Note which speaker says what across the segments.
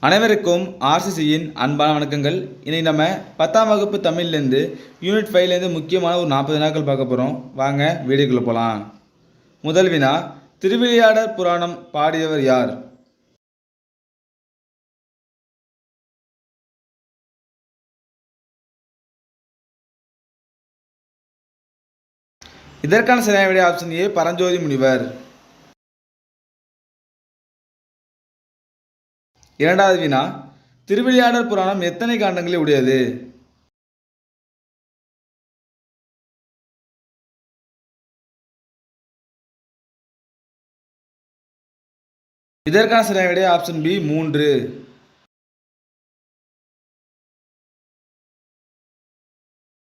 Speaker 1: அனைவருக்கும் ஆர்சிசியின் அன்பான வணக்கங்கள். இன்னைக்கு நம்ம 10ஆம் வகுப்பு தமிழ்லேருந்து யூனிட் 5லேருந்து முக்கியமான ஒரு 40 நாட்கள் பார்க்க போகிறோம். வாங்க வீடியோக்குள்ளே போகலாம். முதல் வினா, திருவிளையாடற் புராணம் பாடியவர் யார்? இதற்கான சரியான விடை ஆப்ஷன் ஏ, பரஞ்சோதி முனிவர். இரண்டாவது வினா, திருவிளையாடற் புராணம் எத்தனை காண்டங்களை உடையது? இதற்கான சரியான விடை ஆப்ஷன் பி, 3.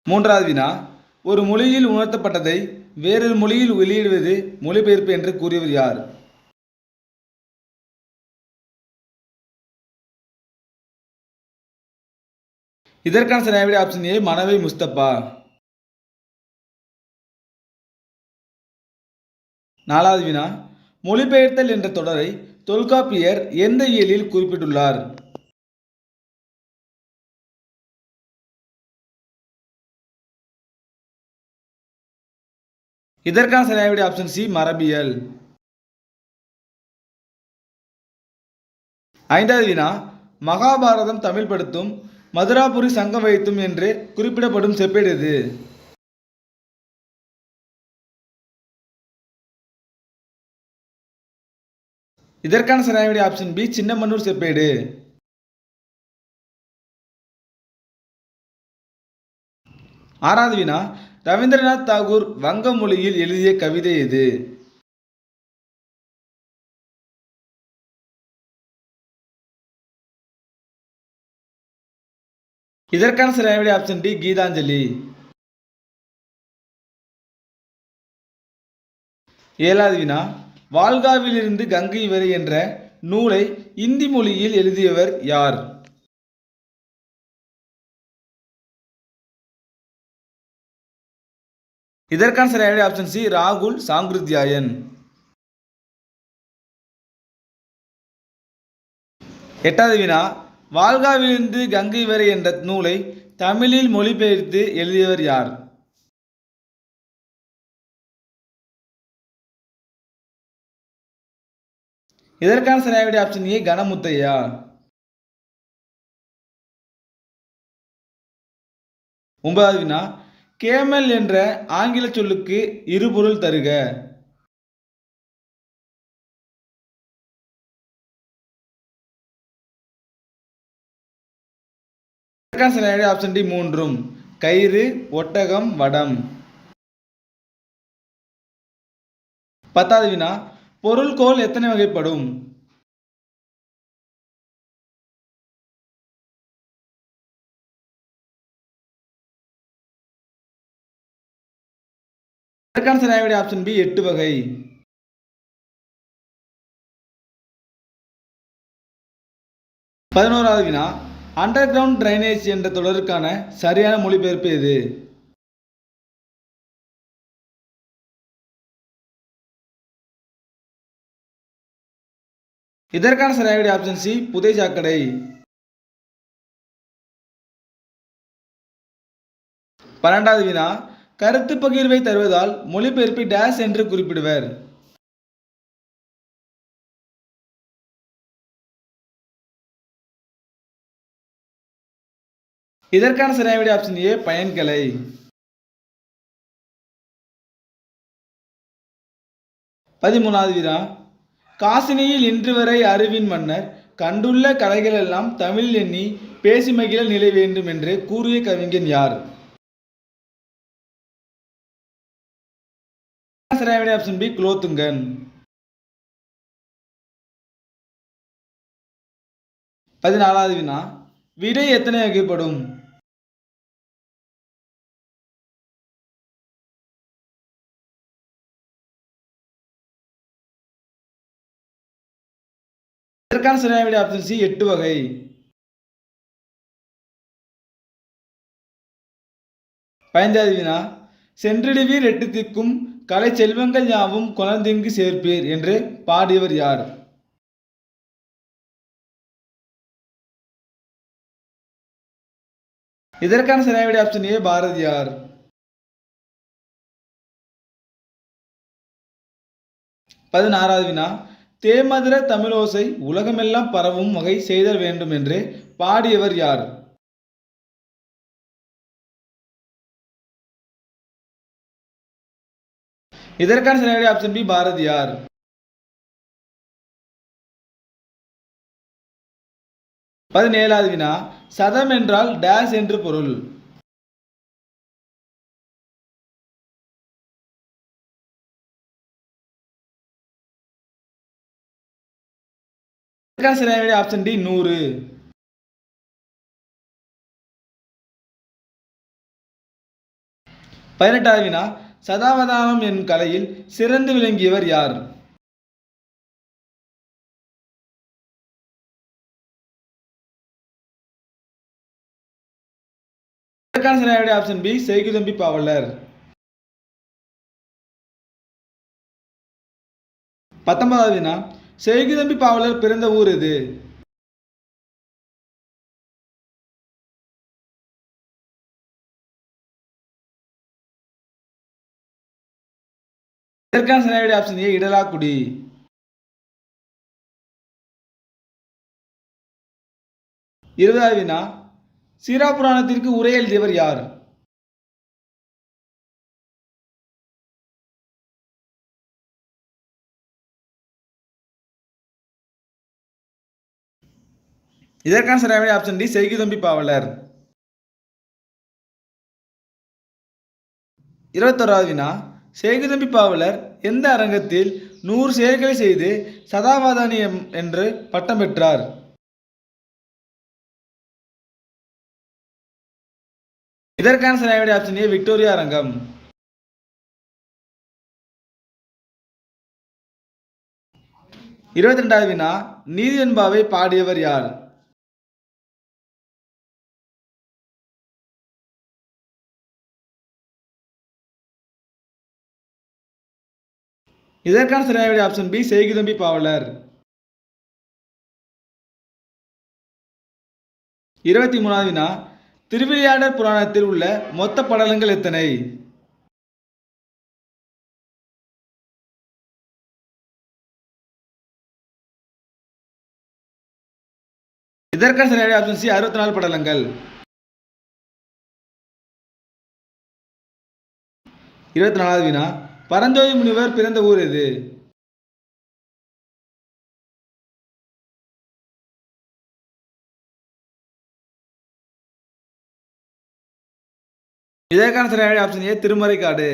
Speaker 1: மூன்றாவது வினா, ஒரு மொழியில் உணர்த்தப்பட்டதை வேறொரு மொழியில் வெளியிடுவது மொழிபெயர்ப்பு என்று கூறியவர் யார்? இதற்கான சரியான விடை ஆப்ஷன் ஏ, மனவை முஸ்தபா. நாலாவது வினா, மொழிபெயர்த்தல் என்ற தொடரை தொல்காப்பியர் எந்த இயலில் குறிப்பிட்டுள்ளார்? இதற்கான சரியான விடை ஆப்ஷன் சி, மரபியல். ஐந்தாவது வினா, மகாபாரதம் தமிழ் படுத்தும் மதுராபுரி சங்கம் வைத்தும் என்று குறிப்பிடப்படும் செப்பேடு எது? இதற்கான சரியான விடை ஆப்ஷன் பி, சின்னமனூர் செப்பேடு. ஆறாவது வினா, ரவீந்திரநாத் தாகூர் வங்க மொழியில் எழுதிய கவிதை எது? இதற்கான சரியான விடை ஆப்ஷன் டி, கீதாஞ்சலி. ஏழாவது வினா, வால்காவிலிருந்து கங்கை வரை என்ற நூலை இந்தி மொழியில் எழுதியவர் யார்? இதற்கான சரியான விடை ஆப்ஷன் சி, ராகுல் சாங்கிருத்யாயன். எட்டாவது வினா, வால்காவிலிருந்து கங்கை வரை என்ற நூலை தமிழில் மொழிபெயர்த்து எழுதியவர் யார்? இதற்கான சரியான விடை ஆப்ஷன் ஏ, கணமுத்தையா. ஒன்பதாவது வினா, கேமல் என்ற ஆங்கில சொல்லுக்கு இருபொருள் தருக. இதற்கான சரியான விடை ஆப்ஷன் டி, 3. கயிறு, ஒட்டகம், வடம். பத்தாவது வினா, பொருள்கோள் எத்தனை வகைப்படும்? இதற்கான சரியான விடை ஆப்ஷன் பி, 8 வகை. 11வது வினா, அண்டர் கிரவுண்ட் டிரைனேஜ் என்ற தொடருக்கான சரியான மொழிபெயர்ப்பு எது? இதற்கான சரியான விடை ஆப்ஷன் சி, புதை சாக்கடை. 12வது வினா, கருத்து பகிர்வை தருவதால் மொழிபெயர்ப்பை டேஸ் என்று குறிப்பிடுவர். இதற்கான சரியான விடை ஆப்ஷன் ஏ, பயன்களை. 13வது வினா, காசினியில் இன்று வரை அறிவின் மன்னர் கண்டுள்ள கலைகள் எல்லாம் தமிழில் எண்ணி பேசி மகிழ நிலை வேண்டும் என்று கூறிய கவிஞன் யார்? சரியான விடை ஆப்ஷன் பி, குலோத்துங்கன். 14வது வினா, விடை எத்தனை வகைப்படும்? இதற்கான சரியான விடை ஆப்ஷன் சி, 8 வகை. 15வது வினா, சென்றிடுவீர் எட்டு திக்கும் கலை செல்வங்கள் யாவும் கொணர்ந்திங்கு சேர்ப்பீர் என்று பாடியவர் யார்? இதற்கான சரியான விடை ஆப்ஷன் ஏ பாரதியார். 16வது வினா தேமதுர தமிழோசை உலகமெல்லாம் பரவும் வகை செய்தல் வேண்டும் என்று பாடியவர் யார்? இதற்கான சரியான விடை ஆப்ஷன் பி பாரதியார். 17வது வினா சதம் என்றால் டேஸ் என்று பொருள். இதற்கான சரியான விடை ஆப்ஷன் டி 100. 18வது வினா சதாவதானம் என்னும் கலையில் சிறந்து விளங்கியவர் யார்? இதற்கான சரியான விடை ஆப்ஷன் பி செய்குதம்பி பாவலர். 19வது வினா செய்குதம்பி பாவலர் பிறந்த ஊர் எது? இதற்கான சரியான விடை ஆப்ஷன் ஏ இடலாக்குடி. 20வது வினா சீராபுராணத்திற்கு உரை எழுதியவர் யார்? இதற்கான சரியான விடை ஆப்ஷன் டி செய்குதம்பி பாவலர். 21வது வினா செய்குதம்பி பாவலர் எந்த அரங்கத்தில் 100 செயல்களை செய்து சதாவதானி என்று பட்டம் பெற்றார்? இதற்கான சரியான விடை ஆப்ஷன் ஏ விக்டோரியா அரங்கம். 22வது வினா நீதி வெண்பாவை பாடியவர் யார்? இதற்கான சரியான விடை ஆப்ஷன் பி செய்குதம்பி பாவலர். 23வது வினா திருவிளையாடற் புராணத்தில் உள்ள மொத்த படலங்கள் எத்தனை? இதற்கான சரியான விடை ஆப்ஷன் சி 64 படலங்கள். 24வது வினா பரஞ்சோதி முனிவர் பிறந்த ஊர் எது? இதற்கான சரியான ஆப்ஷன் ஏ திருமறைக்காடு.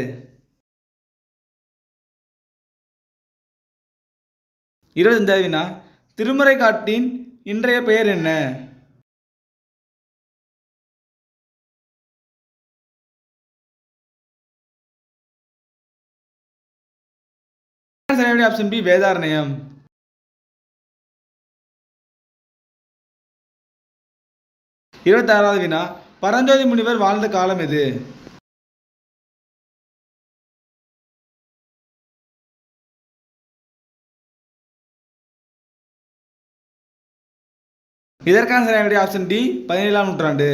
Speaker 1: 25வது வினா திருமறைக்காட்டின் இன்றைய பெயர் என்ன? சரியான ஆப்ஷன் பி வேதாரண்யம். 26வது வினா பரஞ்சோதி முனிவர் வாழ்ந்த காலம் எது? இதற்கான சரியான ஆப்ஷன் டி 17ஆம் நூற்றாண்டு.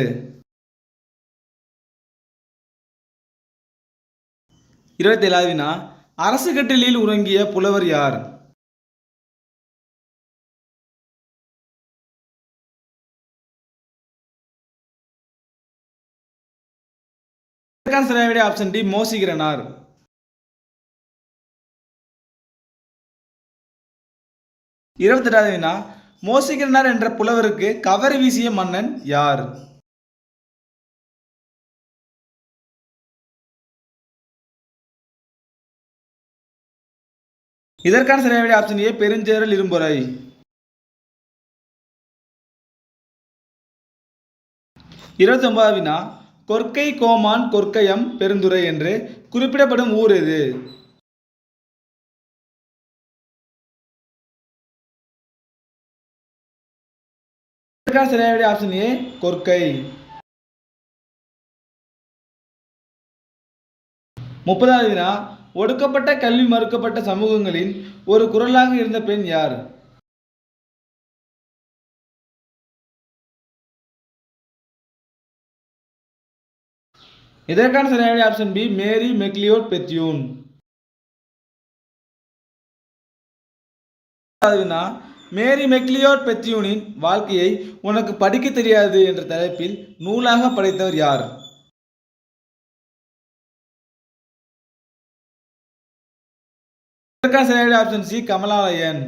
Speaker 1: 27வது வினா அரசு கட்டிலில் உறங்கிய புலவர் யார்? இதற்கான சரியான விடை ஆப்ஷன் டி மோசிகரனார். 28வது வினா மோசிகரனார் என்ற புலவருக்கு கவரி வீசிய மன்னன் யார்? இதற்கான சரியான விடை ஆப்ஷன் ஏ பெருஞ்சேரல் இரும்பொறை. 29வது வினா கொற்கை கோமான் கொற்கையம் பெருந்துறை என்று குறிப்பிடப்படும் ஊர் எது? இதற்கான சரியான விடை ஆப்ஷன் ஏ கொற்கை. 30வது வினா ஒடுக்கப்பட்ட கல்வி மறுக்கப்பட்ட சமூகங்களின் ஒரு குரலாக இருந்த பெண் யார்? இதற்கான சரியான option B Mary McLeod Bethune. Mary McLeod பெத்யூனின் வாழ்க்கையை உனக்கு படிக்க தெரியாது என்ற தலைப்பில் நூலாக படைத்தவர் யார்? இதற்கான சரியான ஆப்ஷன் சி கமலாலயன்.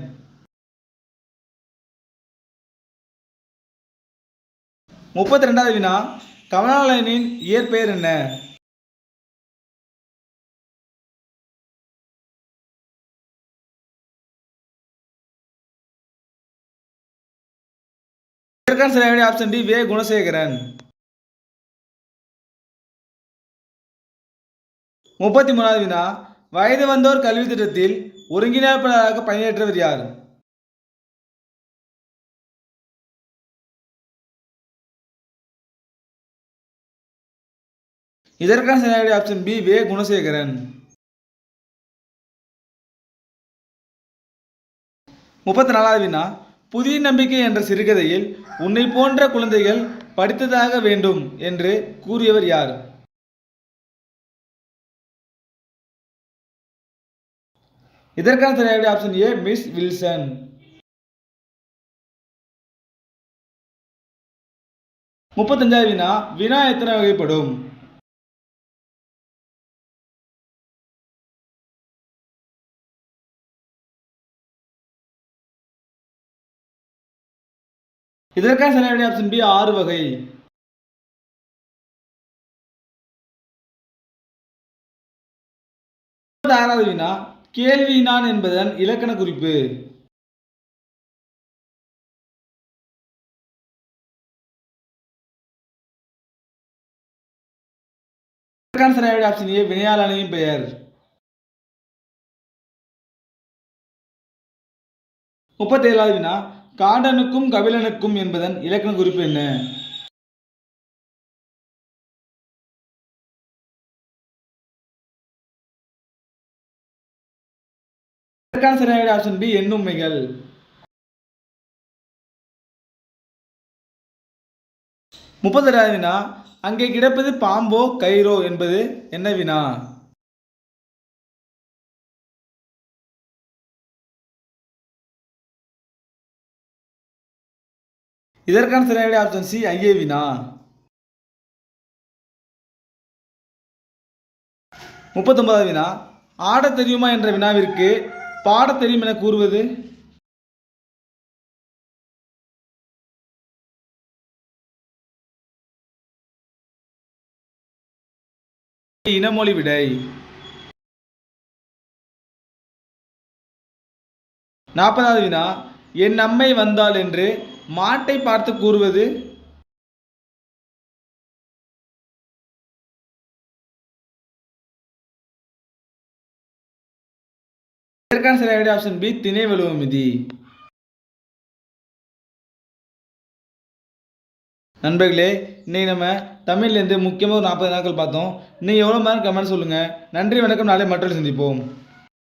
Speaker 1: 32வது வினா கமலாலயனின் இயற்பெயர் என்ன? இதற்கான சரியான ஆப்ஷன் டி வே குணசேகரன். 33வது வினா வயது வந்தோர் கல்வி திட்டத்தில் ஒருங்கிணைப்பாளராக பணியேற்றவர் யார்? இதற்கான சரியான ஆப்ஷன் பி வே குணசேகரன். 34வது வினா புதிய நம்பிக்கை என்ற சிறுகதையில் உன்னை போன்ற குழந்தைகள் படித்ததாக வேண்டும் என்று கூறியவர் யார்? இதற்கான சரியான ஆப்ஷன் ஏ மிஸ் வில்சன். 35வது வினா வினா எத்தனை வகைப்படும்? இதற்கான சரியான ஆப்ஷன் பி 6 வகை. 36வது வினா கேள்வி நான் என்பதன் இலக்கண குறிப்பு. இதற்கான சரியான ஆப்ஷன் ஏ வினையாளனின் பெயர். 37வது வினா காண்டனுக்கும் கபிலனுக்கும் என்பதன் இலக்கண குறிப்பு என்ன? இதற்கான சரியான ஆப்ஷன் பி எண்ணும்மைகள். 32வது வினா அங்கே கிடப்பது பாம்போ கயிறோ என்பது என்ன வினா? இதற்கான சரியான ஆப்ஷன் சி ஐயே வினா. 39வது வினா ஆடத் தெரியுமா என்ற வினாவிற்கு பாடத் தெரியும் என கூறுவது? இனமொழி விடை. 40வது வினா என் அம்மை வந்தாள் என்று மாட்டை பார்த்து கூறுவது? இதற்கான சரியான ஆப்ஷன் பி திணை வலுவமிதி. நண்பர்களே இன்னைக்கு நம்ம தமிழ்லேருந்து முக்கியமாக ஒரு 40 நாட்கள் பார்த்தோம். இன்னைக்கு எவ்வளோ மாதிரி கமெண்ட் சொல்லுங்கள். நன்றி வணக்கம். நாளை மற்றொரு சந்திப்போம்.